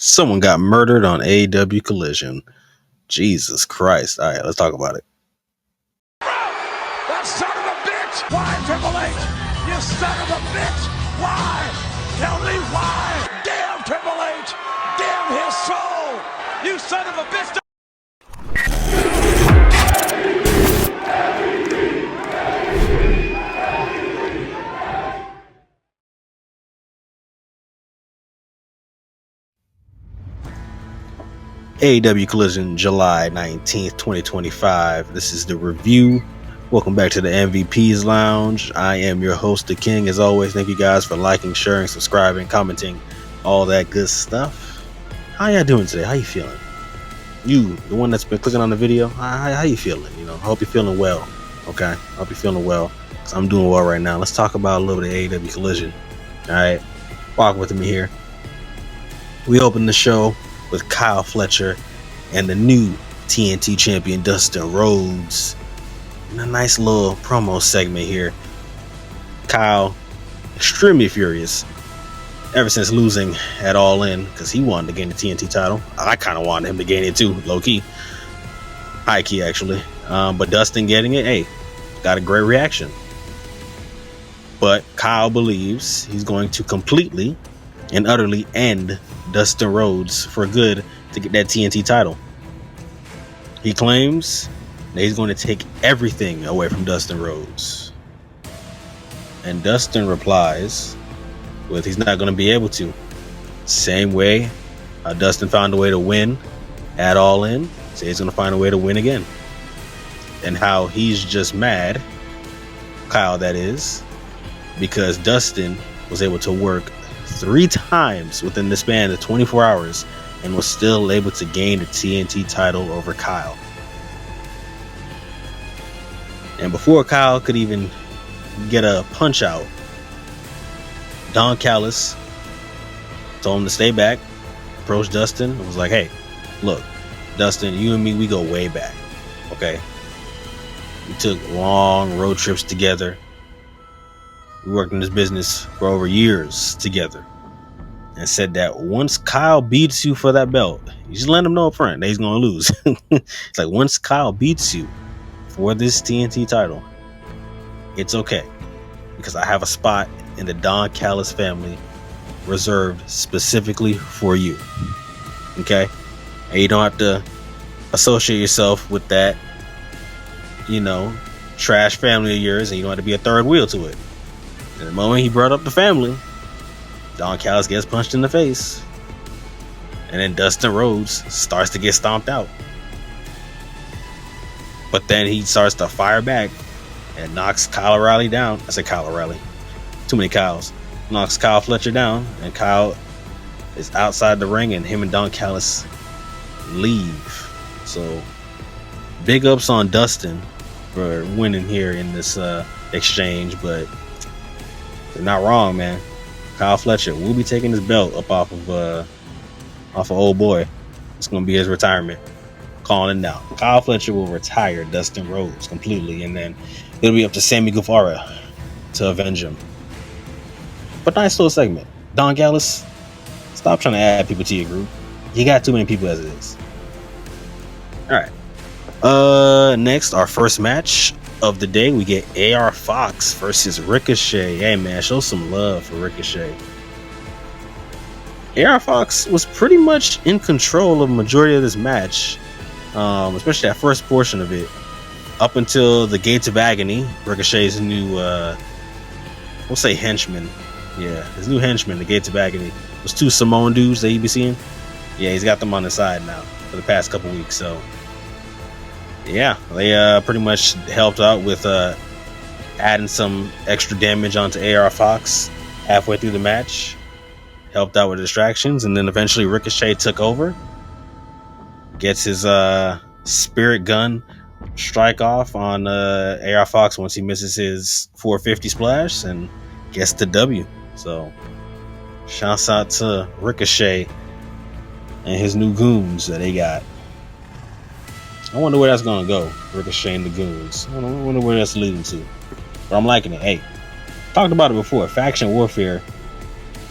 Someone got murdered on AEW Collision. Jesus Christ. All right, let's talk about it. That son of a bitch! Why, Triple H? You son of a bitch! Why? Tell me why! Damn Triple H! Damn his soul! You son of a bitch! AEW Collision, July 19th, 2025. This is the review. Welcome back to the MVP's Lounge. I am your host, The King. As always, thank you guys for liking, sharing, subscribing, commenting, all that good stuff. How y'all doing today? How you feeling? You, the one that's been clicking on the video, how you feeling? I hope you're feeling well. Okay? I hope you're feeling well, because I'm doing well right now. Let's talk about a little bit of AEW Collision. All right? Walk with me here. We opened the show with Kyle Fletcher and the new TNT champion Dustin Rhodes in a nice little promo segment here. Kyle extremely furious ever since losing at All In, because he wanted to gain the TNT title. I kind of wanted him to gain it too, low key, high key actually, but Dustin getting it, hey, got a great reaction. But Kyle believes he's going to completely and utterly end Dustin Rhodes for good to get that TNT title. He claims that he's going to take everything away from Dustin Rhodes. And Dustin replies with he's not going to be able to. Same way Dustin found a way to win at All In, so he's going to find a way to win again. And how he's just mad, Kyle that is, because Dustin was able to work 3 times within the span of 24 hours and was still able to gain the TNT title over Kyle. And before Kyle could even get a punch out, Don Callis told him to stay back, approached Dustin and was like, hey, look, Dustin, you and me, we go way back, okay? We took long road trips together. We worked in this business for over years together, and said that once Kyle beats you for that belt, you just let him know up front that he's going to lose. It's like, once Kyle beats you for this TNT title, it's okay, because I have a spot in the Don Callis family reserved specifically for you. Okay? And you don't have to associate yourself with that, trash family of yours, and you don't have to be a third wheel to it. And the moment he brought up the family, Don Callis gets punched in the face. And then Dustin Rhodes starts to get stomped out. But then he starts to fire back and knocks Kyle O'Reilly down. I said Kyle O'Reilly. Too many Kyles. Knocks Kyle Fletcher down. And Kyle is outside the ring, and him and Don Callis leave. So big ups on Dustin for winning here in this exchange. But they're not wrong, man. Kyle Fletcher will be taking his belt up off of old boy. It's going to be his retirement. Calling it now. Kyle Fletcher will retire Dustin Rhodes completely, and then it'll be up to Sammy Guevara to avenge him. But nice little segment. Don Callis, stop trying to add people to your group. You got too many people as it is. Alright. Next, our first match of the day, we get AR Fox versus Ricochet. Hey man, show some love for Ricochet. AR Fox was pretty much in control of the majority of this match, especially that first portion of it, up until the Gates of Agony. Ricochet's new we'll say henchman. Yeah, his new henchman, the Gates of Agony. Those 2 Samoan dudes that you be seeing. Yeah, he's got them on the side now for the past couple weeks. So yeah, they pretty much helped out with adding some extra damage onto AR Fox halfway through the match. Helped out with distractions, and then eventually Ricochet took over. Gets his spirit gun strike off on AR Fox once he misses his 450 splash, and gets the W. So shouts out to Ricochet and his new goons that they got. I wonder where that's gonna go. Ricochet and the goons. I wonder where that's leading to. But I'm liking it. Hey, talked about it before. Faction warfare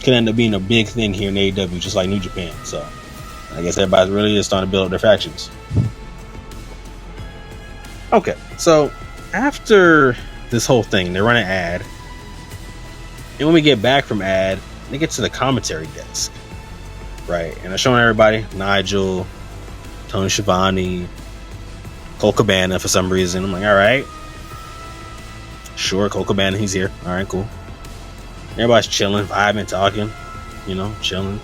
could end up being a big thing here in AEW, just like New Japan. So I guess everybody's really is starting to build up their factions. Okay, so after this whole thing, they run an ad. And when we get back from ad, they get to the commentary desk. Right, and they're showing everybody, Nigel, Tony Schiavone, Colt Cabana for some reason. I'm like, all right. Sure, Colt Cabana, he's here. All right, cool. Everybody's chilling, vibing, talking, chilling.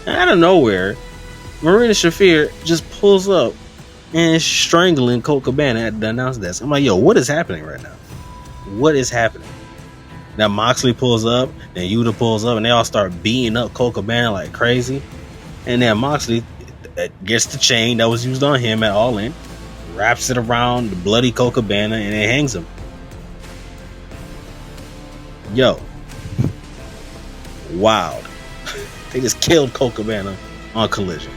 And out of nowhere, Marina Shafir just pulls up and is strangling Colt Cabana at the announce desk. I'm like, yo, what is happening right now? What is happening? Now Moxley pulls up, then Yuta pulls up, and they all start beating up Colt Cabana like crazy. And then Moxley gets the chain that was used on him at All In, wraps it around the bloody Colt Cabana, and it hangs him. Yo. Wild. They just killed Colt Cabana on Collision.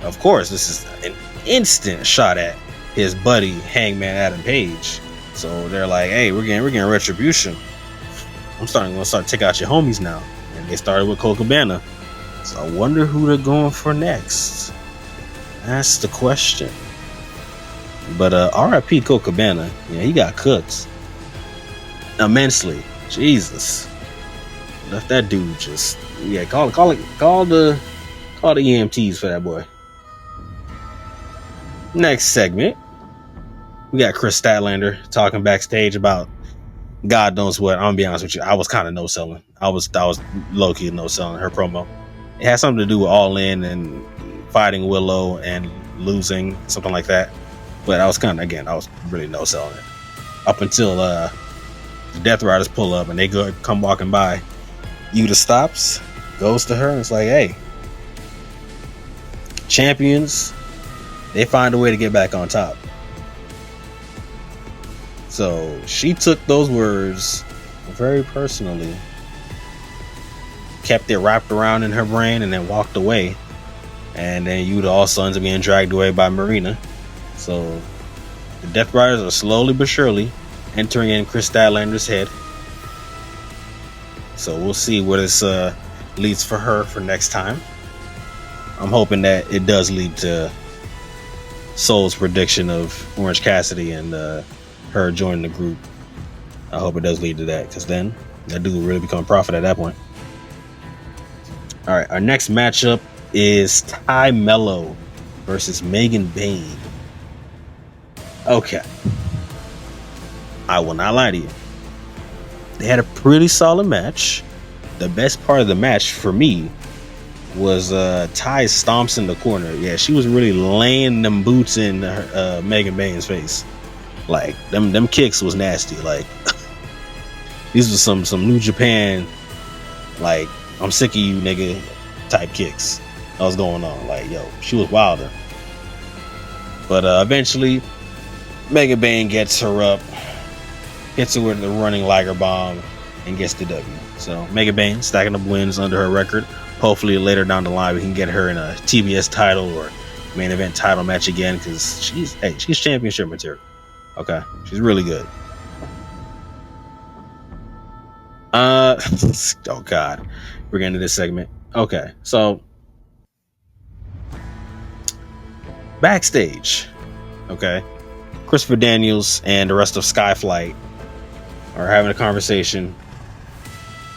Of course, this is an instant shot at his buddy Hangman Adam Page. So they're like, hey, we're getting retribution. I'm gonna start to take out your homies now. And they started with Colt Cabana. So I wonder who they're going for next. That's the question. But R.I.P. Colt Cabana, yeah, he got cooked immensely. Jesus. Left that dude just call the EMTs for that boy. Next segment. We got Chris Statlander talking backstage about God knows what. I'm gonna be honest with you. I was kind of no-selling. I was low-key no-selling her promo. It had something to do with All In and fighting Willow and losing, something like that. But I was really no-selling it. Up until the Death Riders pull up and they come walking by. Yuta stops, goes to her, and it's like, hey, champions, they find a way to get back on top. So she took those words very personally, kept it wrapped around in her brain, and then walked away. And then Yuta also ends up getting dragged away by Marina. So the Death Riders are slowly but surely entering in Chris Statlander's head. So we'll see where this leads for her for next time. I'm hoping that it does lead to Soul's prediction of Orange Cassidy and her joining the group. I hope it does lead to that, because then that dude will really become a prophet at that point. All right, our next matchup is Ty Mello versus Megan Bayne. Okay, I will not lie to you. They had a pretty solid match. The best part of the match for me was Ty's stomps in the corner. Yeah, she was really laying them boots in Megan Bayne's face. Like them kicks was nasty. Like these were some New Japan, like, I'm sick of you nigga type kicks that was going on. Like, yo, she was wilder. But eventually Megan Bayne gets her up, hits her with the running Liger bomb, and gets the W. So Megan Bayne stacking up wins under her record. Hopefully later down the line we can get her in a TBS title or main event title match again, because she's championship material. Okay, she's really good. Oh god, we're getting to this segment. Okay, so backstage, okay, Christopher Daniels and the rest of Skyflight are having a conversation,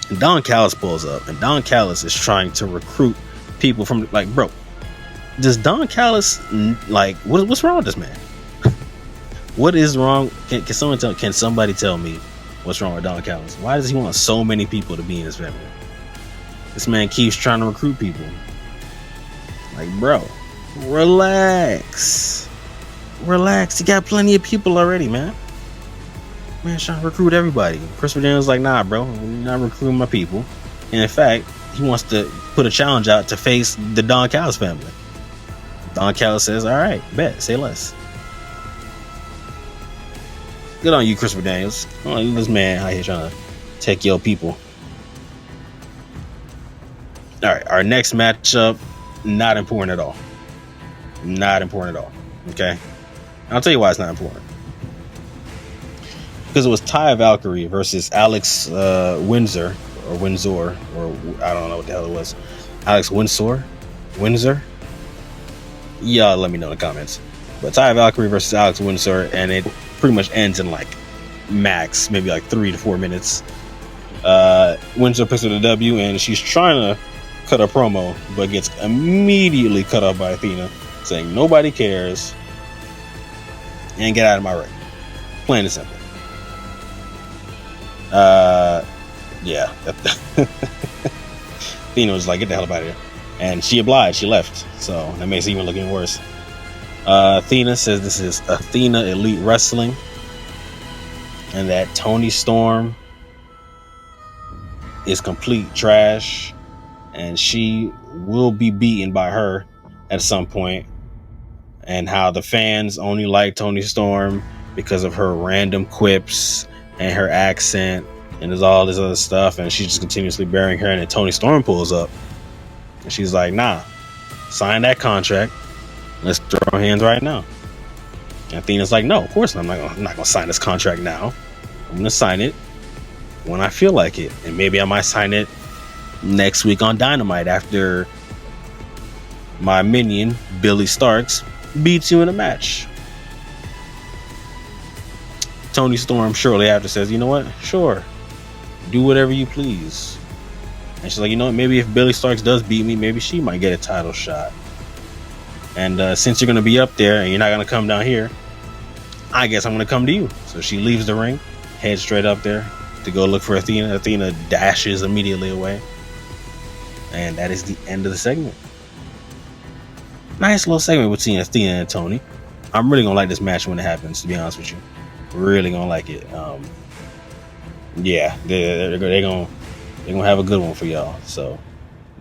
and Don Callis pulls up, and Don Callis is trying to recruit people from, like, bro, does Don Callis, like, what's wrong with this man? What is wrong? Can somebody tell me what's wrong with Don Callis? Why does he want so many people to be in his family? This man keeps trying to recruit people. Like, bro, relax. You got plenty of people already, man. Man's trying to recruit everybody. Christopher Daniels like, nah, bro, I'm not recruiting my people. And in fact, he wants to put a challenge out to face the Don Callis family. Don Callis says, all right, bet, say less. Good on you, Christopher Daniels. Oh, this man out here trying to take your people. All right, our next matchup, not important at all. Not important at all. Okay, I'll tell you why it's not important. Because it was Ty Valkyrie versus Alex Windsor, or Windsor, or I don't know what the hell it was. Alex Windsor? Y'all let me know in the comments. But Taya Valkyrie versus Alex Windsor, and it pretty much ends in like max, maybe like 3 to 4 minutes. Windsor picks up the W, and she's trying to cut a promo, but gets immediately cut off by Athena, saying nobody cares, and get out of my ring. Plain and simple. Yeah. Athena was like, get the hell out of here. And she obliged, she left. So that makes it even looking worse. Athena says this is Athena Elite Wrestling, and that Toni Storm is complete trash, and she will be beaten by her at some point, and how the fans only like Toni Storm because of her random quips and her accent, and there's all this other stuff, and she's just continuously burying her, and then Toni Storm pulls up, and she's like, nah, sign that contract, let's throw hands right now. And Athena's like, no, of course not. I'm not gonna sign this contract now. I'm gonna sign it when I feel like it, and maybe I might sign it next week on Dynamite after my minion Billy Starks beats you in a match. Toni Storm shortly after says, you know what, sure, do whatever you please. And she's like, you know what, maybe if Billy Starks does beat me, maybe she might get a title shot. And since you're gonna be up there and you're not gonna come down here, I guess I'm gonna come to you. So she leaves the ring, heads straight up there to go look for Athena. Athena dashes immediately away, and that is the end of the segment. Nice little segment between Athena and Toni. I'm really gonna like this match when it happens, to be honest with you. Really gonna like it. Yeah, they're gonna have a good one for y'all. So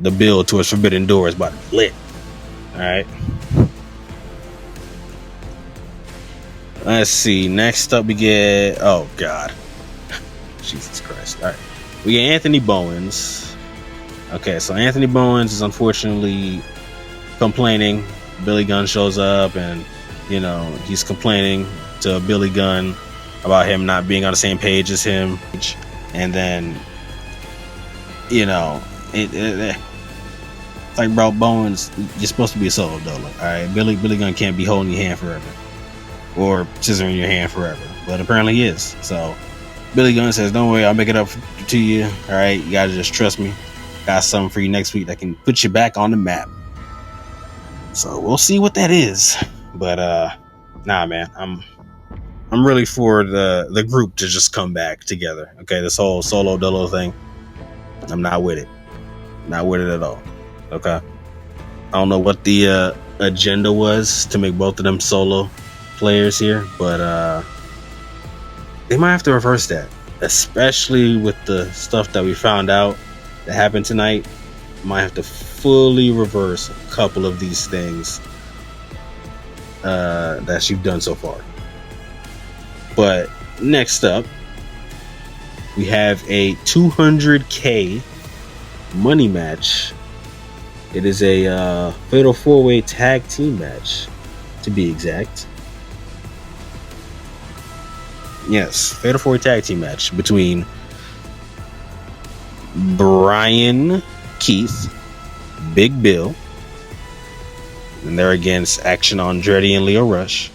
the build towards Forbidden Door is about to be lit. All right. Let's see. Next up, we get. Oh God, Jesus Christ! All right, we get Anthony Bowens. Okay, so Anthony Bowens is unfortunately complaining. Billy Gunn shows up, and you know he's complaining to Billy Gunn about him not being on the same page as him, and then you know it's like, bro, Bowens, you're supposed to be a solo dolo. All right, Billy Gunn can't be holding your hand forever or scissoring your hand forever, but apparently he is. So Billy Gunn says, don't worry, I'll make it up to you. All right, you gotta just trust me. Got something for you next week that can put you back on the map. So we'll see what that is. But nah, man, I'm really for the group to just come back together. Okay, this whole solo dolo thing, I'm not with it. Not with it at all. Okay, I don't know what the agenda was to make both of them solo players here, but they might have to reverse that, especially with the stuff that we found out that happened tonight. Might have to fully reverse a couple of these things that you've done so far. But next up, we have a $200K money match. It is a fatal 4-way tag team match, to be exact. Yes, fatal 4-way tag team match between Brian Keith, Big Bill, and they're against Action Andretti and Leo Rush,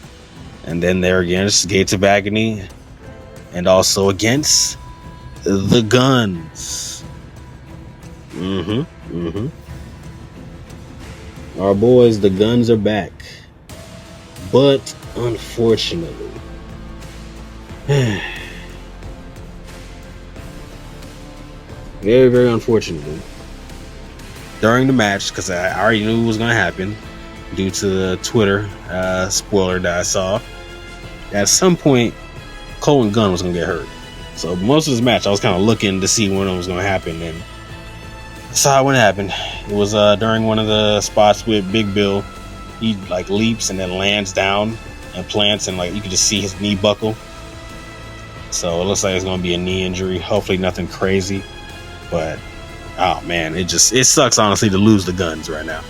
and then they're against Gates of Agony, and also against the Guns. Our boys, the Guns, are back, but unfortunately, very, very unfortunately, during the match, because I already knew it was going to happen due to the Twitter spoiler that I saw, at some point Cole and Gunn was going to get hurt. So most of this match I was kind of looking to see when it was going to happen, and I saw it when it happened. It was during one of the spots with Big Bill. He like leaps and then lands down and plants, and like you can just see his knee buckle. So it looks like it's going to be a knee injury. Hopefully nothing crazy, but oh man, it sucks honestly to lose the Guns right now.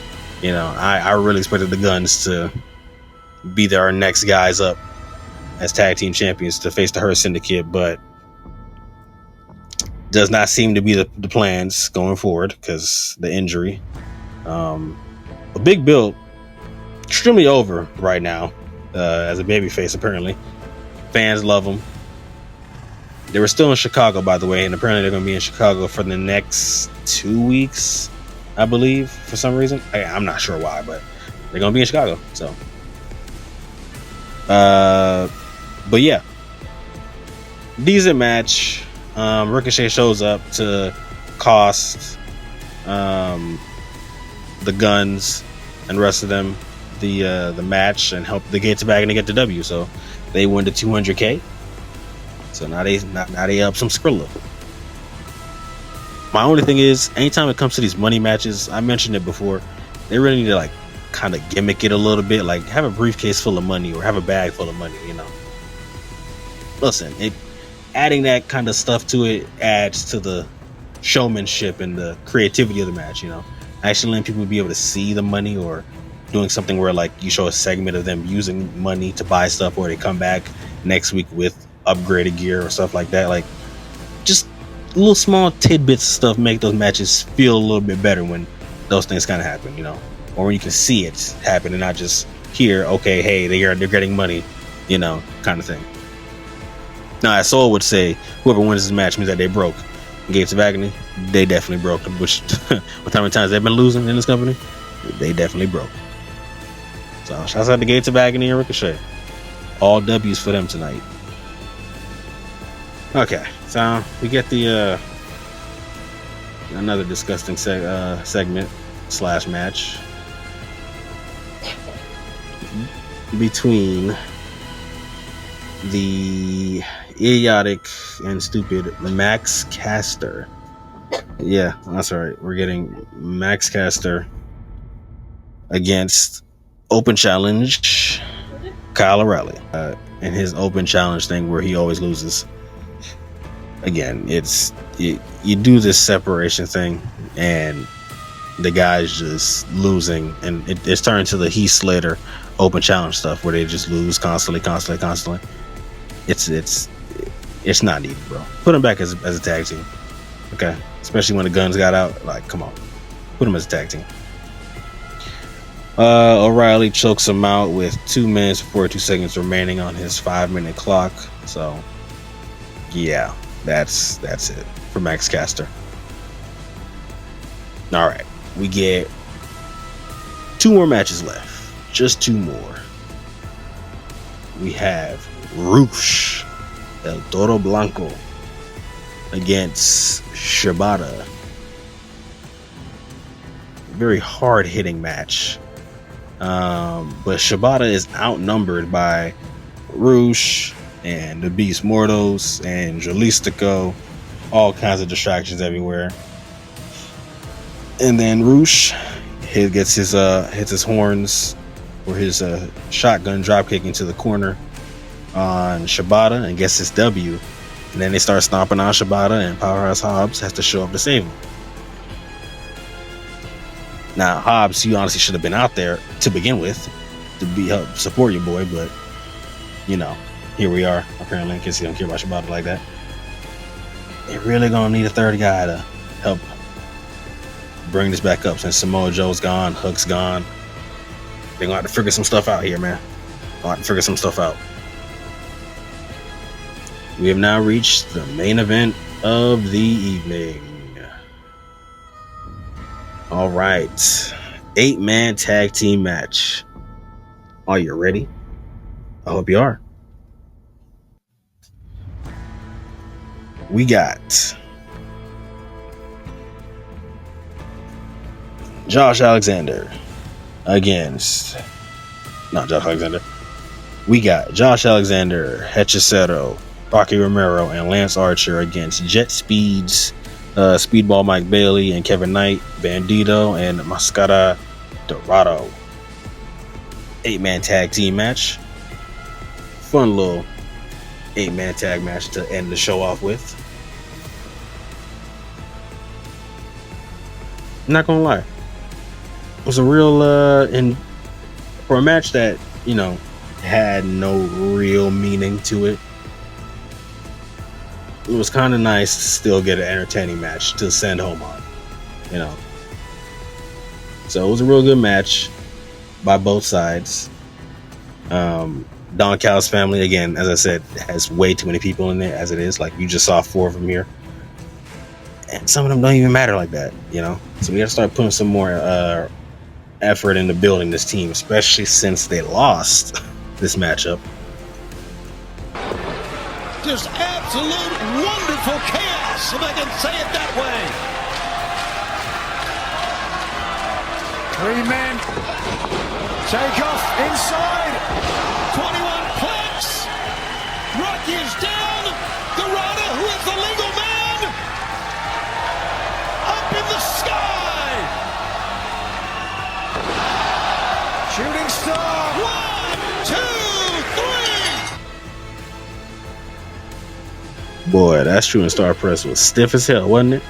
You know, I really expected the Guns to be our next guys up as tag team champions to face the Hurt Syndicate, but Does not seem to be the plans going forward because the injury. A big build, extremely over right now as a babyface. Apparently, fans love him. They were still in Chicago, by the way, and apparently they're going to be in Chicago for the next 2 weeks, I believe, for some reason. I'm not sure why, but they're going to be in Chicago. So, but yeah, decent match. Ricochet shows up to cost the Guns and the rest of them the match and help the Gates back and to get the W. So they win the 200K. So now they up some Skrilla. My only thing is, anytime it comes to these money matches, I mentioned it before, they really need to like kind of gimmick it a little bit, like have a briefcase full of money or have a bag full of money, you know. Listen, adding that kind of stuff to it adds to the showmanship and the creativity of the match, you know. Actually letting people be able to see the money, or doing something where like you show a segment of them using money to buy stuff, or they come back next week with upgraded gear or stuff like that. Like, just little small tidbits of stuff make those matches feel a little bit better when those things kind of happen, you know, or when you can see it happen and not just hear, okay, hey, they're getting money, you know, kind of thing. Now, as Soul would say, whoever wins this match means that they broke. Gates of Agony, they definitely broke. Which, with how many times they've been losing in this company, they definitely broke. So, shouts out to Gates of Agony and Ricochet. All W's for them tonight. Okay, so we get the another disgusting segment / match between the idiotic and stupid Max Caster. Yeah, that's right. We're getting Max Caster against Open Challenge Kyle O'Reilly in his Open Challenge thing where he always loses. Again, you do this separation thing and the guy's just losing, and it's turned to the Heath Slater Open Challenge stuff where they just lose constantly. It's not needed, bro. Put him back as a tag team, okay? Especially when the Guns got out. Like, come on, put him as a tag team. O'Reilly chokes him out with 2 minutes and 42 seconds remaining on his 5-minute clock. So, yeah, that's it for Max Caster. All right, we get 2 more matches left. Just 2 more. We have Roosh El Toro Blanco against Shibata. Very hard-hitting match. But Shibata is outnumbered by Roosh and the Beast Mortos and Jalistico. All kinds of distractions everywhere. And then Roosh hits his horns or his shotgun dropkick into the corner on Shibata and gets his W. And then they start stomping on Shibata, and Powerhouse Hobbs has to show up to save him. Now, Hobbs, you honestly should have been out there to begin with to help support your boy, but you know, here we are. Apparently, in case you don't care about Shibata like that, they're really gonna need a third guy to help bring this back up since Samoa Joe's gone, Hook's gone. They're gonna have to figure some stuff out here, man. We have now reached the main event of the evening. All right, 8-man tag team match. Are you ready? I hope you are. We got Josh Alexander against... Not Josh Alexander. We got Josh Alexander, Hechicero, Rocky Romero, and Lance Archer against Jet Speeds, Speedball Mike Bailey and Kevin Knight, Bandito, and Mascara Dorado. 8-man tag team match. Fun little 8-man tag match to end the show off with. I'm not gonna lie, it was a real and for a match that, you know, had no real meaning to it. it was kind of nice to still get an entertaining match to send home on, you know. So it was a real good match by both sides. Don Callis family, again, as I said, has way too many people in there as it is. Like, you just saw 4 of them here, and some of them don't even matter like that, you know. So we got to start putting some more effort into building this team, especially since they lost this matchup. Just absolute wonderful chaos, if I can say it that way. 3 men take off inside. 21 planks. Rocky is down. Dorada, who is the legal man, up in the sky. Shooting star. 1, 2, 3. Boy, that shooting star press was stiff as hell, wasn't it?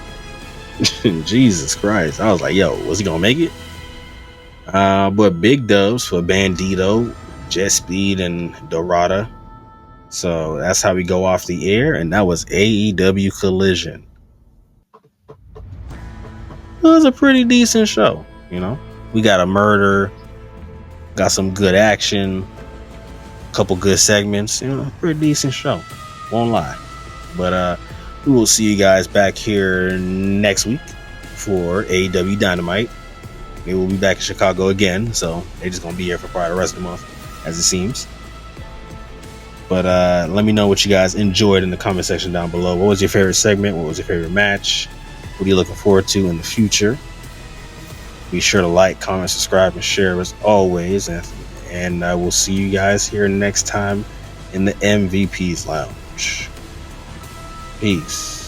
Jesus Christ. I was like, yo, was he gonna make it? But big dubs for Bandito, Jet Speed, and Dorada. So that's how we go off the air, and that was AEW Collision. It was a pretty decent show, you know. We got a murder, got some good action, a couple good segments, you know, pretty decent show. Won't lie. But we will see you guys back here next week for AEW Dynamite. Maybe we'll be back in Chicago again, so they're just gonna be here for probably the rest of the month, as it seems. But let me know what you guys enjoyed in the comment section down below. What was your favorite segment? What was your favorite match? What are you looking forward to in the future? Be sure to like, comment, subscribe, and share as always. And I will see you guys here next time in the MVP's Lounge. Peace.